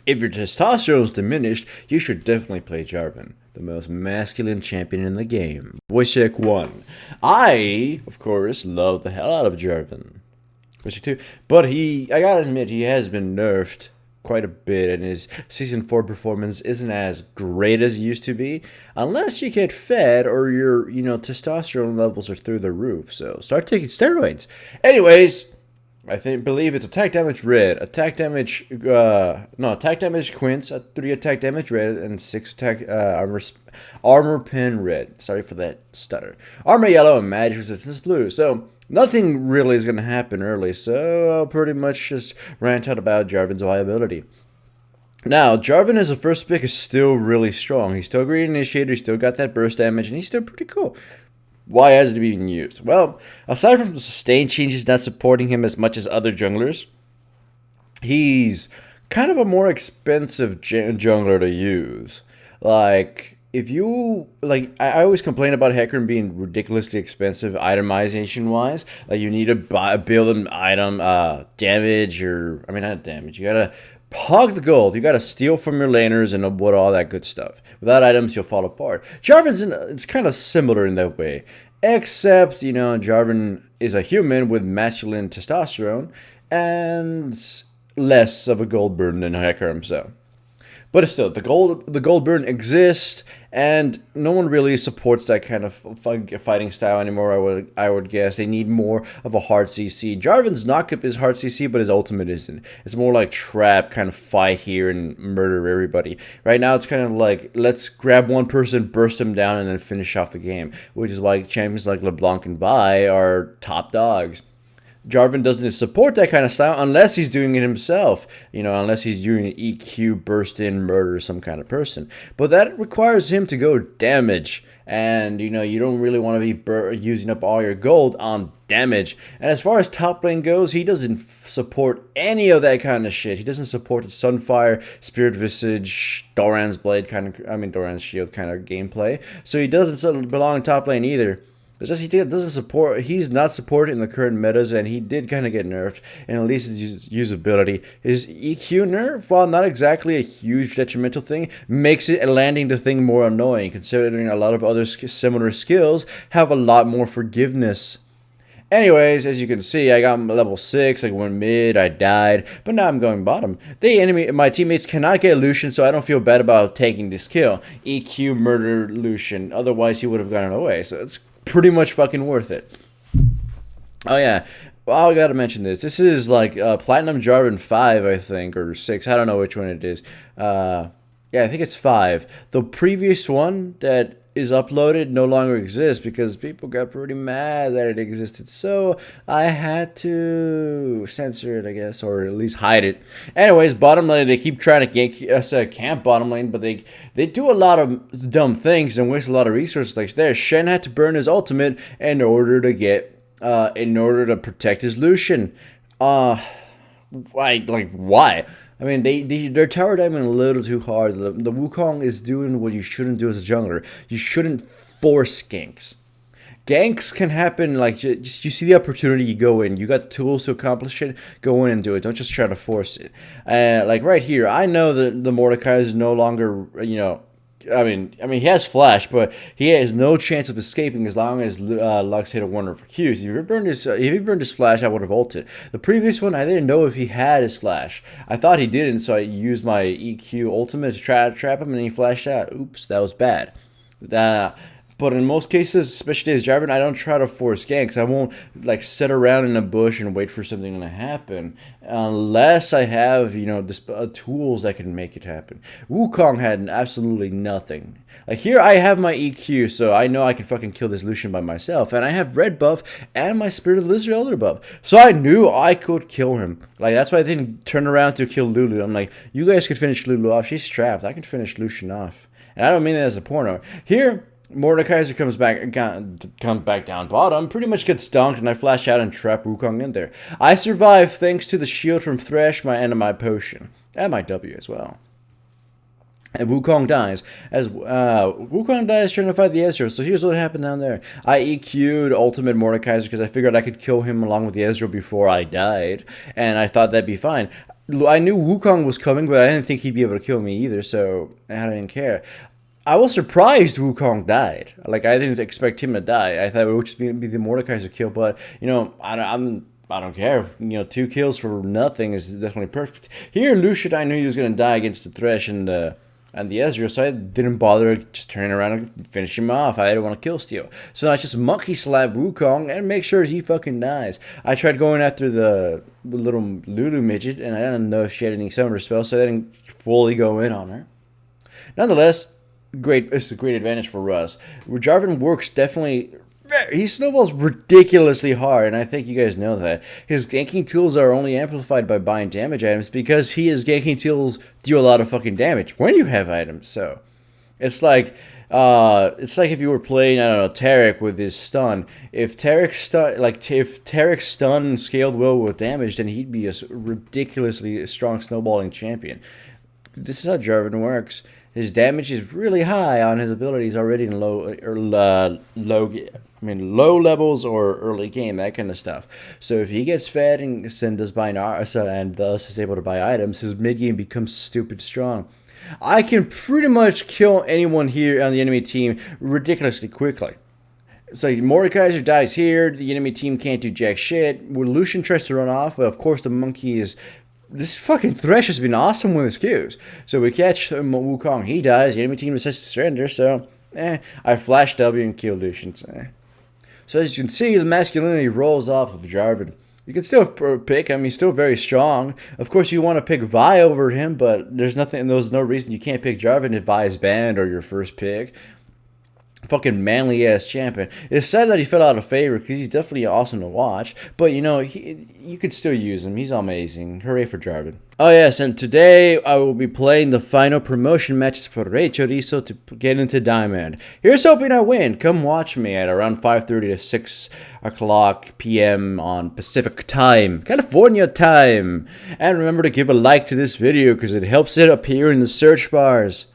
If your testosterone is diminished, you should definitely play Jarvan, the most masculine champion in the game. Voice check 1. I, of course, love the hell out of Jarvan. Voice check 2. But I gotta admit, he has been nerfed quite a bit, and his Season 4 performance isn't as great as it used to be, unless you get fed or your, testosterone levels are through the roof. So start taking steroids. Anyways, believe it's attack damage red, attack damage quince, 3 attack damage red, and 6 attack armor pen red. Sorry for that stutter. Armor yellow and magic resistance blue. So nothing really is going to happen early. So I'll pretty much just rant out about Jarvan's viability. Now, Jarvan as a first pick is still really strong. He's still a great initiator, he's still got that burst damage, and he's still pretty cool. Why hasn't he been used? Well, aside from the sustain changes not supporting him as much as other junglers, he's kind of a more expensive jungler to use. Like, if you, I always complain about Hecarim being ridiculously expensive itemization-wise. Like, you need to build an item, damage, not damage. You gotta hog the gold. You gotta steal from your laners and all that good stuff. Without items, you'll fall apart. It's kind of similar in that way. Except, Jarvan is a human with masculine testosterone and less of a gold burden than Hecarim, so. But still, the gold burn exists, and no one really supports that kind of fighting style anymore. I would guess they need more of a hard CC. Jarvan's knockup is hard CC, but his ultimate isn't. It's more like trap kind of fight here and murder everybody. Right now, it's kind of like let's grab one person, burst them down, and then finish off the game. Which is why champions like LeBlanc and Vi are top dogs. Jarvan doesn't support that kind of style unless he's doing it himself, unless he's doing an EQ, burst in, murder some kind of person. But that requires him to go damage, and you don't really want to be using up all your gold on damage. And as far as top lane goes, he doesn't support any of that kind of shit. He doesn't support Sunfire, Spirit Visage, Doran's Blade Doran's Shield kind of gameplay. So he doesn't belong in top lane either. It's just he's not supported in the current metas, and he did kind of get nerfed, and at least his usability. His EQ nerf, while not exactly a huge detrimental thing, makes it landing the thing more annoying, considering a lot of other similar skills have a lot more forgiveness. Anyways, as you can see, I got level 6, I went mid, I died, but now I'm going bottom. My teammates cannot get Lucian, so I don't feel bad about taking this kill. EQ murder Lucian, otherwise he would have gotten away, so it's pretty much fucking worth it. Oh yeah, well, I gotta mention this. This is like Platinum Jarvan 5, I think, or 6. I don't know which one it is. Yeah, I think it's 5. The previous one that is uploaded no longer exists because people got pretty mad that it existed. So I had to censor it, I guess, or at least hide it. Anyways, bottom lane, they keep trying to gank us camp bottom lane, but they do a lot of dumb things and waste a lot of resources. Like there, Shen had to burn his ultimate in order to protect his Lucian. Why? I mean, they're tower diving a little too hard. The Wukong is doing what you shouldn't do as a jungler. You shouldn't force ganks. Ganks can happen, just you see the opportunity, you go in. You got the tools to accomplish it, go in and do it. Don't just try to force it. Right here, I know that the Mordecai is no longer, he has flash, but he has no chance of escaping as long as Lux hit a one for Qs. If he burned his flash, I would have ulted. The previous one, I didn't know if he had his flash. I thought he didn't, so I used my EQ ultimate to try to trap him, and he flashed out. Oops, that was bad. But in most cases, especially as Jarvan, I don't try to force ganks. I won't sit around in a bush and wait for something to happen unless I have tools that can make it happen. Wukong had absolutely nothing. Here I have my EQ, so I know I can fucking kill this Lucian by myself, and I have red buff and my Spirit of Lizard Elder buff, so I knew I could kill him. That's why I didn't turn around to kill Lulu. I'm like, you guys could finish Lulu off. She's trapped. I can finish Lucian off, and I don't mean that as a porno. Here, Mordekaiser comes back down bottom, pretty much gets dunked, and I flash out and trap Wukong in there. I survive thanks to the shield from Thresh, my potion, and my W as well. And Wukong dies. As Wukong dies trying to fight the Ezreal. So here's what happened down there. I EQ'd Ultimate Mordekaiser because I figured I could kill him along with the Ezreal before I died. And I thought that'd be fine. I knew Wukong was coming, but I didn't think he'd be able to kill me either, so I didn't care. I was surprised Wukong died. Like, I didn't expect him to die. I thought it would just be the Mordekaiser kill, but, you know, I don't care. You know, 2 kills for nothing is definitely perfect. Here, Lucian, I knew he was going to die against the Thresh and the Ezreal, so I didn't bother just turning around and finish him off. I didn't want to kill steal. So I just monkey slap Wukong and make sure he fucking dies. I tried going after the little Lulu midget, and I didn't know if she had any summoner spells, so I didn't fully go in on her. Nonetheless, it's a great advantage for us. Jarvan works definitely. He snowballs ridiculously hard, and I think you guys know that. His ganking tools are only amplified by buying damage items because his ganking tools do a lot of fucking damage when you have items. So it's like if you were playing, I don't know, Taric with his stun. If Taric's stun scaled well with damage, then he'd be a ridiculously strong snowballing champion. This is how Jarvan works. His damage is really high on his abilities already in low levels or early game, that kind of stuff. So if he gets fed and does buy and thus is able to buy items, his mid game becomes stupid strong. I can pretty much kill anyone here on the enemy team ridiculously quickly. So Mordekaiser dies here, the enemy team can't do jack shit. Lucian tries to run off, but of course the monkey is... This fucking Thresh has been awesome with his Qs. So we catch Wukong, he dies, the enemy team decides to surrender, so I flash W and kill Lucian. So as you can see, the masculinity rolls off of Jarvan. You can still pick him, he's still very strong. Of course you want to pick Vi over him, but there's no reason you can't pick Jarvan if Vi is banned or your first pick. Fucking manly ass champion. It's sad that he fell out of favor because he's definitely awesome to watch. But you know, you could still use him. He's amazing. Hooray for Jarvan. Oh yes, and today I will be playing the final promotion matches for Rey Chorizo to get into Diamond. Here's hoping I win. Come watch me at around 5:30 to 6 o'clock p.m. on Pacific time, California time. And remember to give a like to this video because it helps it appear in the search bars.